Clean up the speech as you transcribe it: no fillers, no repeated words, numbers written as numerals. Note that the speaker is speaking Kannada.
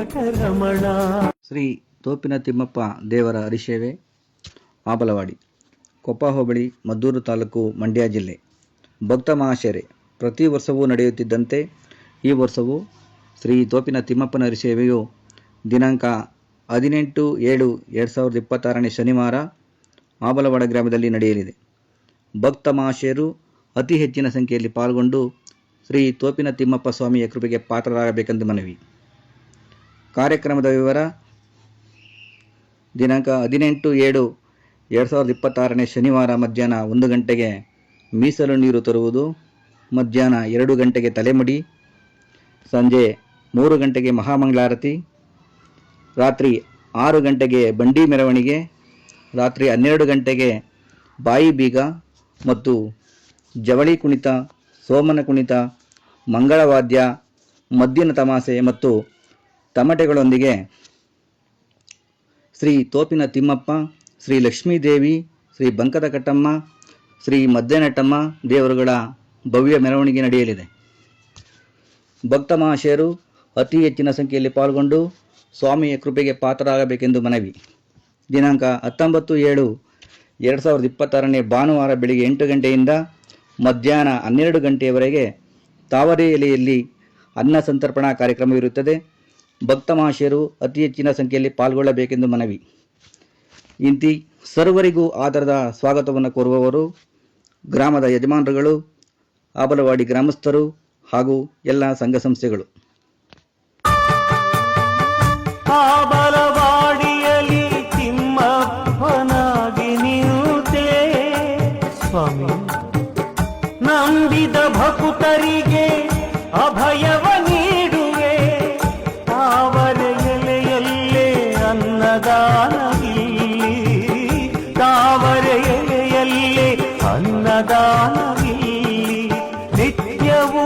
ವೆಂಕಟರಮಣ. ಶ್ರೀ ತೋಪಿನ ತಿಮ್ಮಪ್ಪ ದೇವರ ಹರಿಸೇವೆ, ಆಬಲವಾಡಿ, ಕೊಪ್ಪ ಹೋಬಳಿ, ಮದ್ದೂರು ತಾಲೂಕು, ಮಂಡ್ಯ ಜಿಲ್ಲೆ. ಭಕ್ತ ಮಹಾಶಯರೇ, ಪ್ರತಿ ವರ್ಷವೂ ನಡೆಯುತ್ತಿದ್ದಂತೆ ಈ ವರ್ಷವೂ ಶ್ರೀ ತೋಪಿನ ತಿಮ್ಮಪ್ಪನ ಹರಿಸೇವೆಯು ದಿನಾಂಕ 18/7/2026 ಶನಿವಾರ ಆಬಲವಾಡ ಗ್ರಾಮದಲ್ಲಿ ನಡೆಯಲಿದೆ. ಭಕ್ತ ಮಹಾಶಯರು ಅತಿ ಹೆಚ್ಚಿನ ಸಂಖ್ಯೆಯಲ್ಲಿ ಪಾಲ್ಗೊಂಡು ಶ್ರೀ ತೋಪಿನ ತಿಮ್ಮಪ್ಪ ಸ್ವಾಮಿಯ ಕೃಪೆಗೆ ಪಾತ್ರರಾಗಬೇಕೆಂದು ಮನವಿ. ಕಾರ್ಯಕ್ರಮದ ವಿವರ: ದಿನಾಂಕ 18/7/2026 ಶನಿವಾರ ಮಧ್ಯಾಹ್ನ 1 ಗಂಟೆಗೆ ಮೀಸಲು ನೀರು ತರುವುದು, ಮಧ್ಯಾಹ್ನ 2 ಗಂಟೆಗೆ ತಲೆಮಡಿ, ಸಂಜೆ 3 ಗಂಟೆಗೆ ಮಹಾಮಂಗಳಾರತಿ, ರಾತ್ರಿ 6 ಗಂಟೆಗೆ ಬಂಡಿ ಮೆರವಣಿಗೆ, ರಾತ್ರಿ 12 ಗಂಟೆಗೆ ಬಾಯಿ ಬೀಗ ಮತ್ತು ಜವಳಿ ಕುಣಿತ, ಸೋಮನ ಕುಣಿತ, ಮಂಗಳವಾದ್ಯ, ಮದ್ದಿನ ತಮಾಸೆ ಮತ್ತು ತಮಟೆಗಳೊಂದಿಗೆ ಶ್ರೀ ತೋಪಿನ ತಿಮ್ಮಪ್ಪ, ಶ್ರೀ ಲಕ್ಷ್ಮೀದೇವಿ, ಶ್ರೀ ಬಂಕದ ಕಟ್ಟಮ್ಮ, ಶ್ರೀ ಮದ್ದೆನಟ್ಟಮ್ಮ ದೇವರುಗಳ ಭವ್ಯ ಮೆರವಣಿಗೆ ನಡೆಯಲಿದೆ. ಭಕ್ತ ಮಹಾಶಯರು ಅತಿ ಹೆಚ್ಚಿನ ಸಂಖ್ಯೆಯಲ್ಲಿ ಪಾಲ್ಗೊಂಡು ಸ್ವಾಮಿಯ ಕೃಪೆಗೆ ಪಾತ್ರರಾಗಬೇಕೆಂದು ಮನವಿ. ದಿನಾಂಕ 19/7/2026 ಭಾನುವಾರ ಬೆಳಿಗ್ಗೆ 8 ಗಂಟೆಯಿಂದ ಮಧ್ಯಾಹ್ನ 12 ಗಂಟೆಯವರೆಗೆ ತಾವರೆ ಎಲೆಯಲ್ಲಿ ಅನ್ನ ಸಂತರ್ಪಣಾ ಕಾರ್ಯಕ್ರಮವಿರುತ್ತದೆ. ಭಕ್ತ ಮಹಾಶಯರು ಅತಿ ಹೆಚ್ಚಿನ ಸಂಖ್ಯೆಯಲ್ಲಿ ಪಾಲ್ಗೊಳ್ಳಬೇಕೆಂದು ಮನವಿ. ಇಂತಿ ಸರ್ವರಿಗೂ ಆದರದ ಸ್ವಾಗತವನ್ನು ಕೋರುವವರು ಗ್ರಾಮದ ಯಜಮಾನರುಗಳು, ಆಬಲವಾಡಿ ಗ್ರಾಮಸ್ಥರು ಹಾಗೂ ಎಲ್ಲ ಸಂಘ ಸಂಸ್ಥೆಗಳು. ಆಬಲವಾಡಿಯಲ್ಲಿ ತಿಮ್ಮಪ್ಪನಾಗಿ ನಿಂತೆ ಸ್ವಾಮಿ, ನಂಬಿದ ಭಕ್ತರಿಗೆ ಅಭಯವ ನೀಡುವೆ. ತಾವರೆ ಎಲೆಯಲ್ಲೇ ಅನ್ನದಾನವಿಲ್ಲಿ, ತಾವರೆ ಎಲೆಯಲ್ಲೇ ಅನ್ನದಾನವಿಲ್ಲಿ, ನಿತ್ಯವೂ